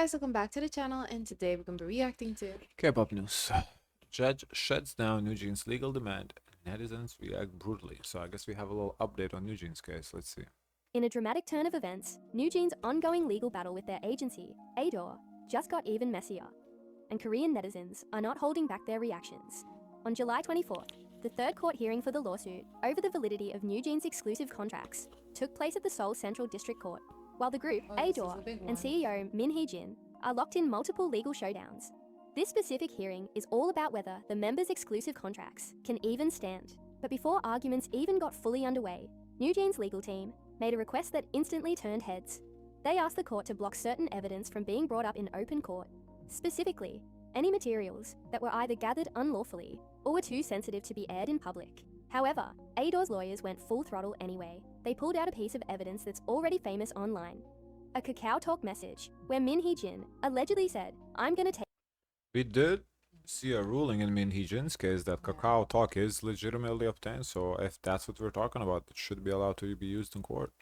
guys, welcome back to the channel, and today we're going to be reacting to K-pop news. Judge shuts down NewJeans' legal demand. Netizens react brutally. So I guess we have a little update on NewJeans' case. Let's see. In a dramatic turn of events, NewJeans' ongoing legal battle with their agency, ADOR, just got even messier. And Korean netizens are not holding back their reactions. On July 24th, the third court hearing for the lawsuit over the validity of NewJeans' exclusive contracts took place at the Seoul Central District Court, while the group, ADOR, and CEO Min Hee-jin are locked in multiple legal showdowns. This specific hearing is all about whether the members' exclusive contracts can even stand. But before arguments even got fully underway, NewJeans' legal team made a request that instantly turned heads. They asked the court to block certain evidence from being brought up in open court. Specifically, any materials that were either gathered unlawfully or were too sensitive to be aired in public. However, ADOR's lawyers went full throttle anyway. They pulled out a piece of evidence that's already famous online. A Kakao Talk message where Min Hee-jin allegedly said, "I'm gonna take..." We did see a ruling in Min Hee-jin's case that Kakao Talk is legitimately obtained. So if that's what we're talking about, it should be allowed to be used in court.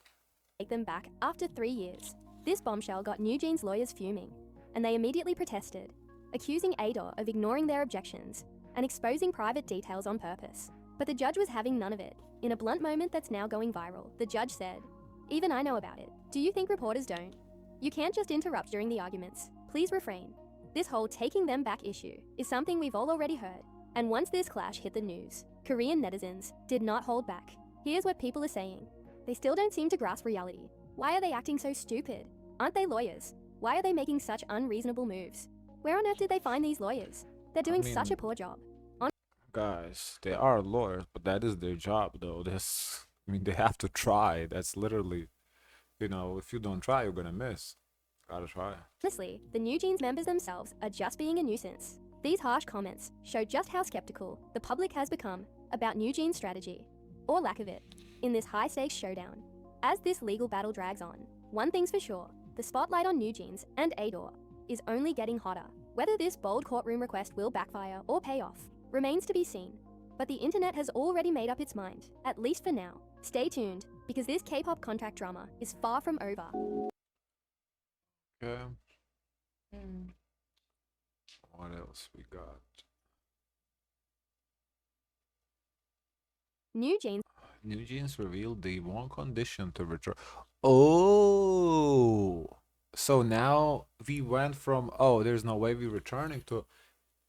Take them back after 3 years. This bombshell got NewJeans' lawyers fuming, and they immediately protested, accusing ADOR of ignoring their objections and exposing private details on purpose. But the judge was having none of it. In a blunt moment that's now going viral, the judge said, "Even I know about it. Do you think reporters don't? You can't just interrupt during the arguments. Please refrain." This whole taking them back issue is something we've all already heard. And once this clash hit the news, Korean netizens did not hold back. Here's what people are saying. They still don't seem to grasp reality. Why are they acting so stupid? Aren't they lawyers? Why are they making such unreasonable moves? Where on earth did they find these lawyers? They're doing such a poor job. Guys, they are lawyers, but that is their job, though. They have to try. That's literally, if you don't try, you're gonna miss. Gotta try. Honestly, the NewJeans members themselves are just being a nuisance. These harsh comments show just how skeptical the public has become about NewJeans' strategy, or lack of it, in this high-stakes showdown. As this legal battle drags on, one thing's for sure, the spotlight on NewJeans and ADOR is only getting hotter. Whether this bold courtroom request will backfire or pay off remains to be seen. But the internet has already made up its mind, at least for now. Stay tuned, because this K-pop contract drama is far from over. Okay. What else we got? NewJeans revealed the one condition to return. Oh, so now we went from, there's no way we're returning, to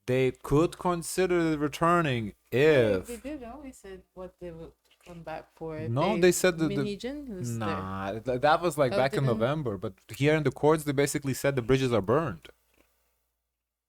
they could consider returning if... They did always said what they would come back for. No, they said that Min Hee-jin was there. that was like back in November, but here in the courts they basically said the bridges are burned.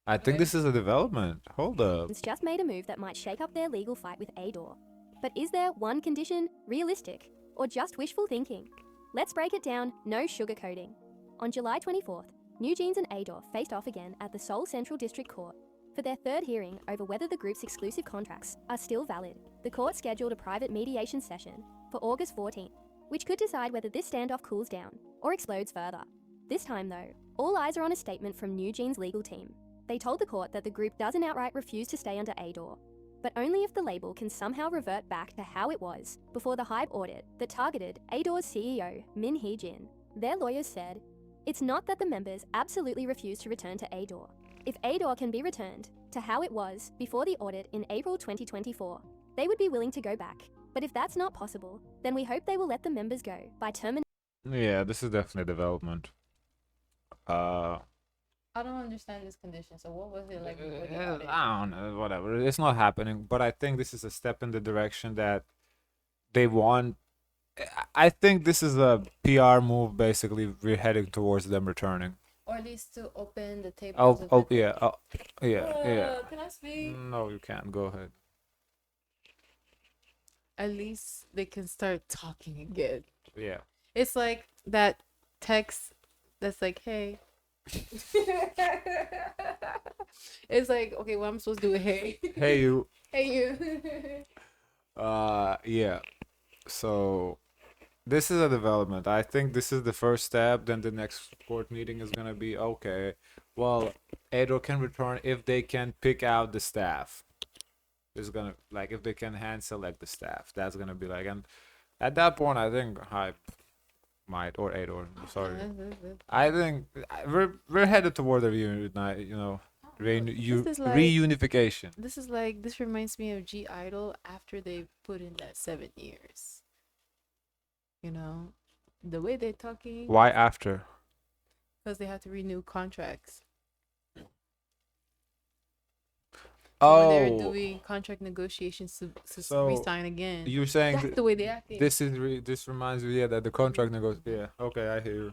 I think this is a development. Hold up. It's just made a move that might shake up their legal fight with ADOR. But is there one condition realistic, or just wishful thinking? Let's break it down, no sugarcoating. On July 24th, NewJeans and ADOR faced off again at the Seoul Central District Court for their third hearing over whether the group's exclusive contracts are still valid. The court scheduled a private mediation session for August 14th, which could decide whether this standoff cools down or explodes further. This time though, all eyes are on a statement from NewJeans' legal team. They told the court that the group doesn't outright refuse to stay under ADOR, but only if the label can somehow revert back to how it was before the HYBE audit that targeted ADOR's CEO, Min Hee-jin. Their lawyers said, "It's not that the members absolutely refuse to return to ADOR. If ADOR can be returned to how it was before the audit in April 2024, they would be willing to go back. But if that's not possible, then we hope they will let the members go by terminating..." Yeah, this is definitely development. I don't understand this condition. So what was it like before the audit? I don't know, whatever. It's not happening, but I think this is a step in the direction that they want. I think this is a PR move. Basically, we're heading towards them returning. Or at least to open the tables. Yeah. Can I speak? No, you can't. Go ahead. At least they can start talking again. Yeah. It's like that text that's like, "Hey." It's like, okay, what I'm supposed to do? Hey. Hey, you. Hey, you. Yeah. So this is a development. I think this is the first step. Then the next court meeting is gonna be, okay, well, ADOR can return if they can pick out the staff. It's gonna, like, if they can hand select the staff, that's gonna be like, and at that point I think HYBE might, or ADOR. Sorry. Yeah, I think we're headed toward a This is like reunification. this reminds me of G Idol after they put in that 7 years. You know, the way they're talking Why after? because they have to renew contracts. Oh, When they're doing contract negotiations to so resign again. you're saying That's the way they acting. this reminds me, yeah, that the contract yeah. Okay, I hear you.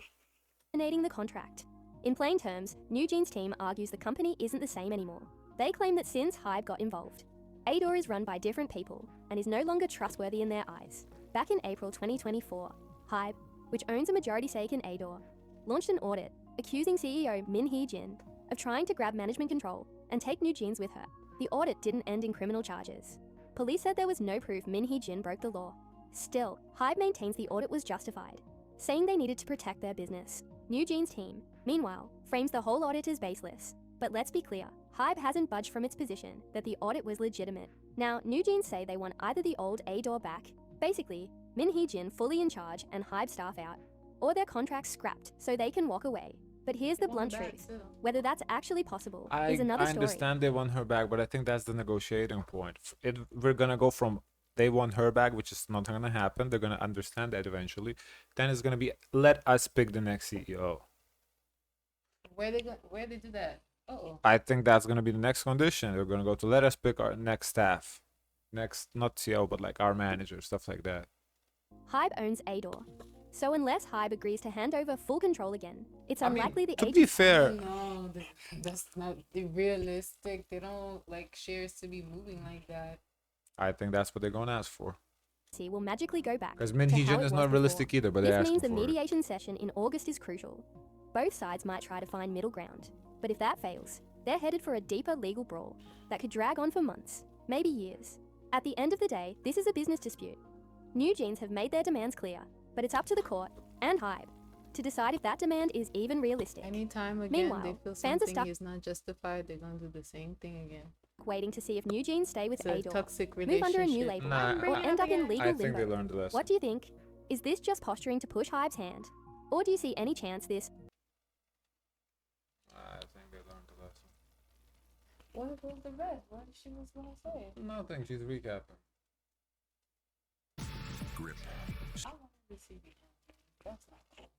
Terminating the contract. In plain terms, NewJeans' team argues the company isn't the same anymore. They claim that since HYBE got involved, ADOR is run by different people and is no longer trustworthy in their eyes. Back in April 2024, HYBE, which owns a majority stake in ADOR, launched an audit accusing CEO Min Hee Jin of trying to grab management control and take NewJeans with her. The audit didn't end in criminal charges. Police said there was no proof Min Hee Jin broke the law. Still, HYBE maintains the audit was justified, saying they needed to protect their business. NewJeans' team, meanwhile, frames the whole audit as baseless. But let's be clear, HYBE hasn't budged from its position that the audit was legitimate. Now, NewJeans say they want either the old ADOR back, basically, Min Hee Jin fully in charge and HYBE staff out, or their contracts scrapped so they can walk away. But here's the blunt truth. Whether that's actually possible is another I story. understand they want her back, but I think that's the negotiating point. We're gonna go from they want her back, which is not gonna happen. They're gonna understand that eventually. Then it's gonna be let us pick the next CEO. Where they do that? Oh. I think that's gonna be the next condition. They're gonna go to let us pick our next staff, next not CEO but like our manager, stuff like that. HYBE owns ADOR. So unless HYBE agrees to hand over full control again, it's unlikely the to agency... be fair, No, that's not realistic. They don't like shares to be moving like that. I think that's what they're gonna ask for. will magically go back. Because Min to Hee how Jin it is was not realistic before. either, but they're This means asking a for it. mediation session in August is crucial. Both sides might try to find middle ground, but if that fails, they're headed for a deeper legal brawl that could drag on for months, maybe years. At the end of the day, this is a business dispute. NewJeans have made their demands clear, but it's up to the court and HYBE to decide if that demand is even realistic. Anytime again Meanwhile, they feel fans are something stuck is not justified, they're gonna do the same thing again. waiting to see if NewJeans stay with It's a ADOR, toxic move under a new relationship. label, Nah, or end up in legal I think they limbo. learned the lesson. What do you think? Is this just posturing to push HYBE's hand? Or do you see any chance this... I think they learned the lesson. What was the rest? What she was gonna say? Nothing. She's recapping. Grip. I want to see the end. That's not cool.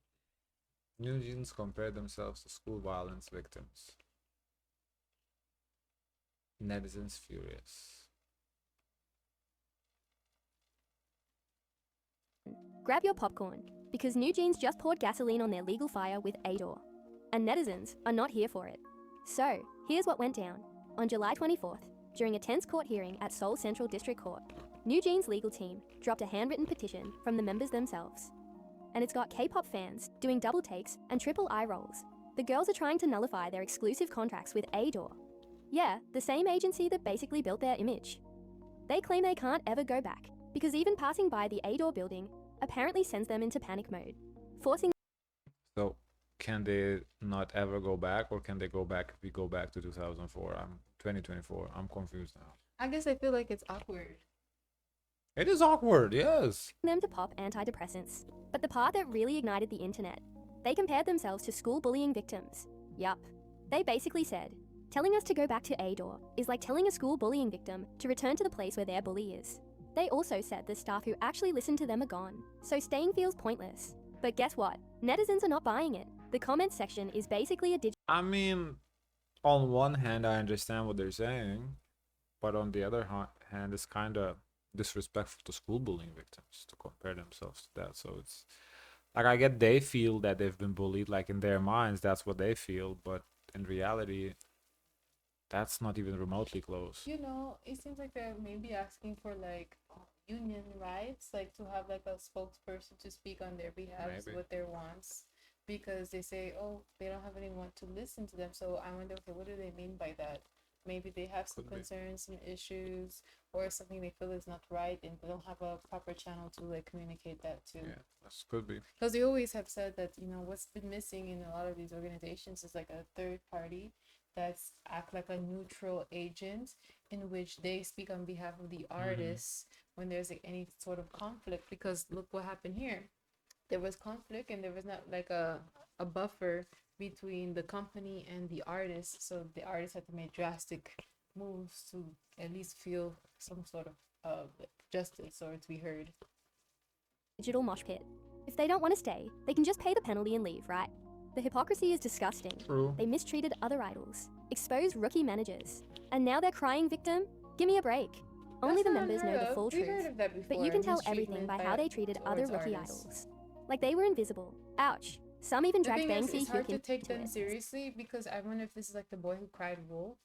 NewJeans compared themselves to school violence victims. Netizens furious. Grab your popcorn, because NewJeans just poured gasoline on their legal fire with ADOR. And netizens are not here for it. So, here's what went down. On July 24th, during a tense court hearing at Seoul Central District Court, NewJeans' legal team dropped a handwritten petition from the members themselves. And it's got K-pop fans doing double takes and triple eye rolls. The girls are trying to nullify their exclusive contracts with ADOR. Yeah, the same agency that basically built their image. They claim they can't ever go back, because even passing by the ADOR building apparently sends them into panic mode, forcing... So, can they not ever go back, or can they go back if we go back to 2004? 2024. I'm confused now. I guess I feel like it's awkward. It is awkward, yes. them to pop antidepressants. But the part that really ignited the internet, they compared themselves to school bullying victims. Yup. They basically said, telling us to go back to ADOR is like telling a school bullying victim to return to the place where their bully is. They also said the staff who actually listened to them are gone, so staying feels pointless. But guess what? Netizens are not buying it. The comments section is basically a digital... I mean, on one hand, I understand what they're saying, but on the other hand, it's kind of disrespectful to school bullying victims to compare themselves to that. So it's like, I get they feel that they've been bullied, like in their minds, that's what they feel, but in reality, that's not even remotely close. You know, it seems like they're maybe asking for like union rights, like to have like a spokesperson to speak on their behalf with their wants, because they say, oh, they don't have anyone to listen to them. So I wonder, okay, what do they mean by that? Maybe they have some concerns, some issues, or something they feel is not right, and they don't have a proper channel to like communicate that to. Yeah, that could be. Because they always have said that, you know, what's been missing in a lot of these organizations is like a third party that's act like a neutral agent in which they speak on behalf of the artists when there's like any sort of conflict. Because look what happened here. there was conflict and there was not like a buffer between the company and the artist, so the artist had to make drastic moves to at least feel some sort of justice or to be heard. Digital mosh pit. If they don't want to stay, they can just pay the penalty and leave, right? The hypocrisy is disgusting. True. They mistreated other idols, exposed rookie managers, and now they're crying victim? Give me a break. Only the members know the full truth, but you can tell everything by how they treated other rookie idols. Like they were invisible. Ouch. Some even dragged Bang it's hard to take them it. seriously, because I wonder if this is like the boy who cried wolf,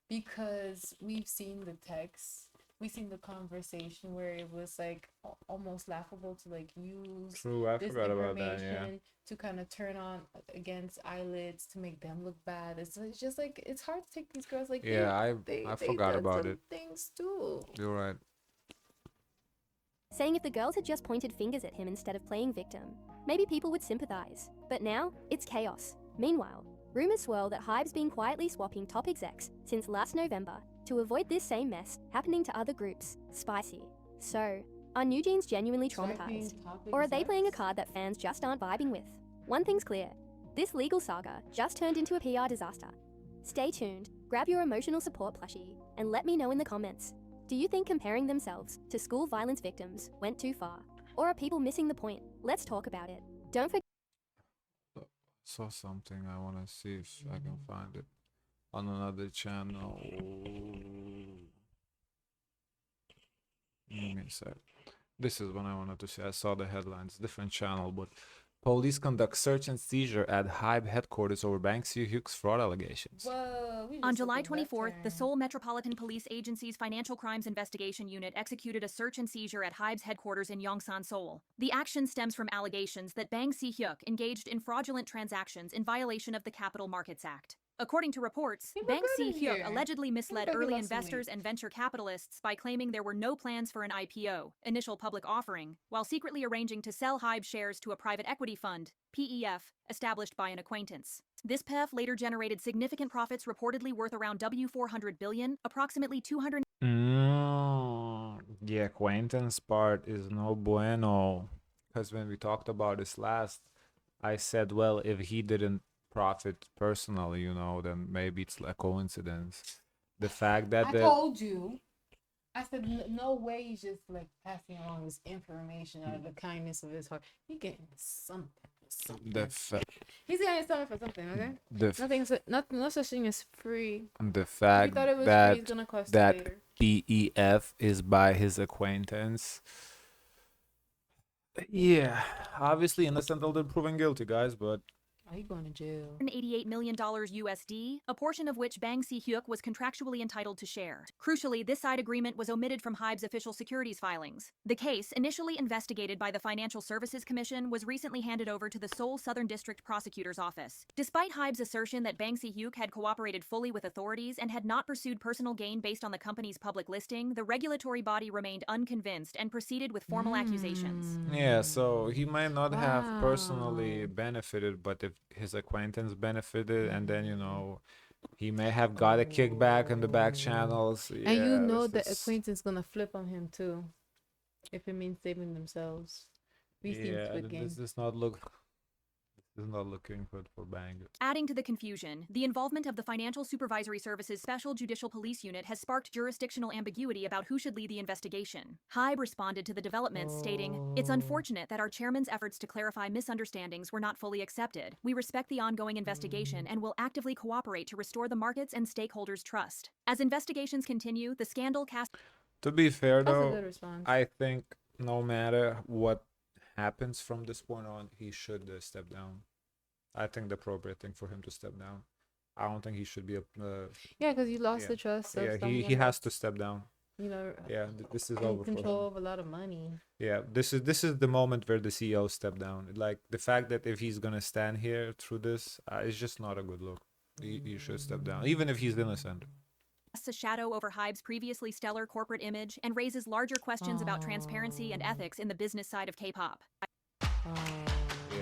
because we've seen the text, we've seen the conversation where it was like almost laughable to like use True, I this forgot about that, yeah. information to kind of turn on against eyelids to make them look bad. It's just like, it's hard to take these girls like, Yeah, I forgot about it. Things too. You're right. Saying if the girls had just pointed fingers at him instead of playing victim, maybe people would sympathize. But now, it's chaos. Meanwhile, rumors swirl that HYBE's been quietly swapping top execs since last November to avoid this same mess happening to other groups. Spicy. So, are NewJeans genuinely traumatized? Or are they playing a card that fans just aren't vibing with? One thing's clear. This legal saga just turned into a PR disaster. Stay tuned, grab your emotional support plushie, and let me know in the comments. Do you think comparing themselves to school violence victims went too far? Or are people missing the point? Let's talk about it. Don't forget. Saw something. I want to see if I can find it on another channel. Give me a sec. This is what I wanted to see. I saw the headlines, different channel, but police conduct search and seizure at HYBE headquarters over Banksy Hughes fraud allegations. Whoa, On July 24th, the Seoul Metropolitan Police Agency's Financial Crimes Investigation Unit executed a search and seizure at HYBE's headquarters in Yongsan, Seoul. The action stems from allegations that Bang Si-hyuk engaged in fraudulent transactions in violation of the Capital Markets Act. According to reports, Bang Si-hyuk allegedly misled early investors and venture capitalists by claiming there were no plans for an IPO, initial public offering, while secretly arranging to sell HYBE shares to a private equity fund, PEF, established by an acquaintance. This PEF later generated significant profits reportedly worth around $400 billion, approximately 200. The acquaintance part is no bueno. Because when we talked about this last, I said, well, if he didn't profit personally, you know, then maybe it's a coincidence. The fact that I told you, I said no way he's just like passing along this information out of the kindness of his heart. He getting something. He's getting something for something, okay? No such thing as free. The fact that free, it's gonna cost that PEF is by his acquaintance. Yeah, obviously innocent until proven guilty, guys, but are you going to jail? $88 million USD, a portion of which Bang Si-hyuk was contractually entitled to share. Crucially, this side agreement was omitted from HYBE's official securities filings. The case, initially investigated by the Financial Services Commission, was recently handed over to the Seoul Southern District Prosecutor's Office. Despite HYBE's assertion that Bang Si-hyuk had cooperated fully with authorities and had not pursued personal gain based on the company's public listing, the regulatory body remained unconvinced and proceeded with formal accusations. Yeah, so he might not have personally benefited, but if his acquaintance benefited, and then, you know, he may have got a kickback in the back channels. Yeah, and you know the acquaintance gonna flip on him too, if it means saving themselves. We've seen Squid Game. This does not looking good for Bang. Adding to the confusion, the involvement of the Financial Supervisory Services Special Judicial Police Unit has sparked jurisdictional ambiguity about who should lead the investigation. HYBE responded to the developments, stating, "It's unfortunate that our chairman's efforts to clarify misunderstandings were not fully accepted. We respect the ongoing investigation and will actively cooperate to restore the markets and stakeholders' trust." As investigations continue, the scandal cast... To be fair, That's a though, good response. I think no matter what happens from this point on, he should step down. I think the appropriate thing for him to step down. I don't think he should be a yeah, because he lost the trust of he has to step down. You know, this is over control for him. of a lot of money. Yeah, this is the moment where the CEO step down. Like, the fact that if he's gonna stand here through this, it's just not a good look. He should step down, even if he's innocent. Casts a shadow over HYBE's previously stellar corporate image and raises larger questions about transparency and ethics in the business side of K-pop.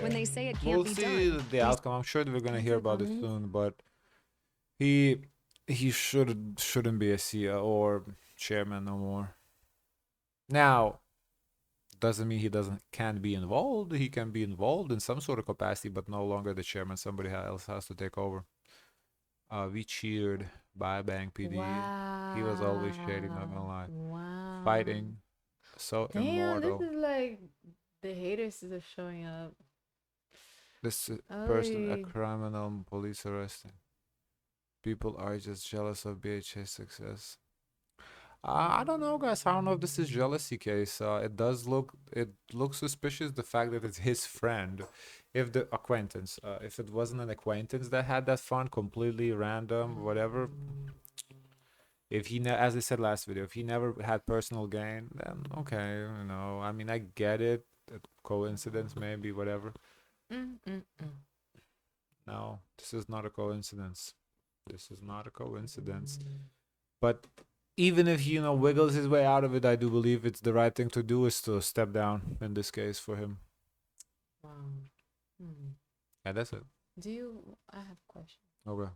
When they say it can't We'll be see done. the outcome. I'm sure that we're gonna hear about it soon, but he shouldn't be a CEO or chairman no more. Now, doesn't mean he can't be involved. He can be involved in some sort of capacity, but no longer the chairman. Somebody else has to take over. We cheered by Bank PD. Wow. He was always shady, not gonna lie. Wow. Fighting, so Damn, immortal. this is like the haters are showing up. This person, a criminal, police arresting. People are just jealous of BHA's success. I don't know, guys. I don't know if this is jealousy case. It looks suspicious. The fact that it's his friend, if the acquaintance, if it wasn't an acquaintance that had that fund, completely random, whatever. If he, as I said last video, if he never had personal gain, then okay, you know. I mean, I get it. Coincidence, maybe, whatever. No, this is not a coincidence. This is not a coincidence. But even if he, wiggles his way out of it, I do believe it's the right thing to do is to step down in this case for him. Wow. Yeah, that's it. I have a question. Okay.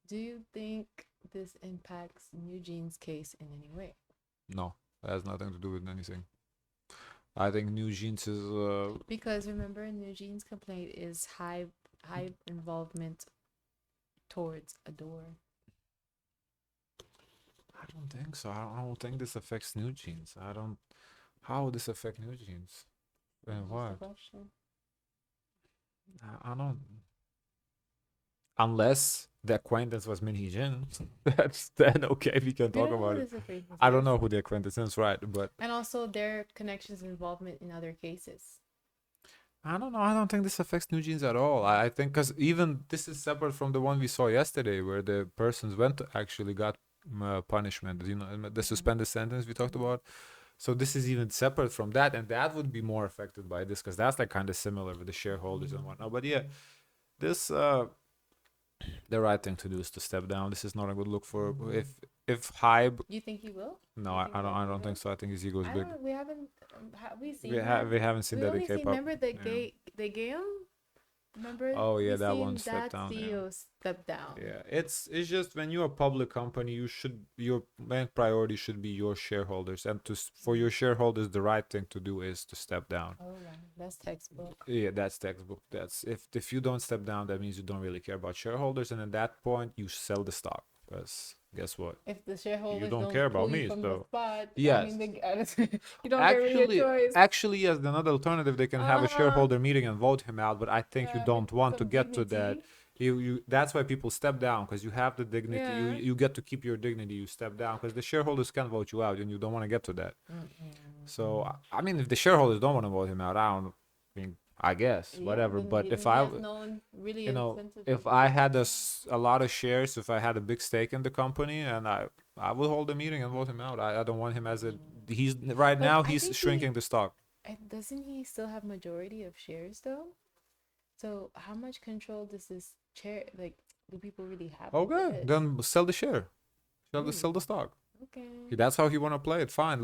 Do you think this impacts NewJeans' case in any way? No, that has nothing to do with anything. I think NewJeans is because remember, NewJeans' complaint is high involvement towards ADOR. I don't think so. I don't think this affects NewJeans. How would this affect NewJeans? And why? I don't. Unless the acquaintance was Min Hee-jin, that's then okay. We can talk about it. I don't know who the acquaintance is, right? But and also their connections and involvement in other cases. I don't know. I don't think this affects NewJeans at all. I think because even this is separate from the one we saw yesterday, where the persons actually got punishment. The suspended sentence we talked about. So this is even separate from that, and that would be more affected by this because that's like kind of similar with the shareholders and whatnot. But yeah, this the right thing to do is to step down. This is not a good look for if HYBE. You think he will? No, I don't think so. I think his ego is big. We haven't. We haven't seen that he came up. Remember the gay him? Remember? Oh yeah, that one stepped down. CEO stepped down. Yeah, it's just when you're a public company, your main priority should be your shareholders, and for your shareholders, the right thing to do is to step down. Oh, right. That's textbook. Yeah, that's textbook. That's if you don't step down, that means you don't really care about shareholders, and at that point, you sell the stock. Because guess what? If the shareholders you don't care about me, so yes. You don't get really a choice. Actually, as another alternative, they can have a shareholder meeting and vote him out. But I think you don't want to get to that. That's why people step down, because you have the dignity. Yeah. You get to keep your dignity. You step down because the shareholders can vote you out, and you don't want to get to that. So I mean, if the shareholders don't want to vote him out, I guess whatever. But if if I had a lot of shares, if I had a big stake in the company, and I would hold a meeting and vote him out. I don't want him as he's shrinking the stock. Doesn't he still have majority of shares though? So how much control does this chair do people really have? Okay, then sell the share, sell the stock. Okay, that's how he want to play it. Fine,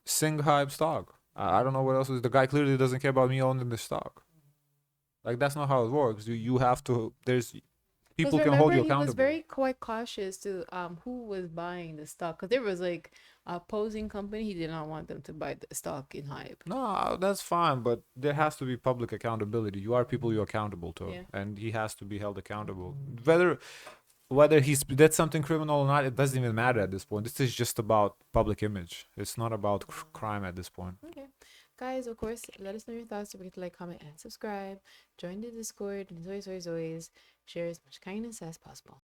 sing HYBE stock. I don't know what else is. The guy clearly doesn't care about me owning the stock. Like that's not how it works. You have to. There's people can hold you accountable. He was very quite cautious to who was buying the stock, because there was like a opposing company. He did not want them to buy the stock in HYBE. No, that's fine, but there has to be public accountability. You are people you're accountable to, and he has to be held accountable. Whether he did something criminal or not, it doesn't even matter at this point. This is just about public image. It's not about crime at this point. Okay. Guys, of course, let us know your thoughts. Don't forget to like, comment, and subscribe. Join the Discord. And as always, share as much kindness as possible.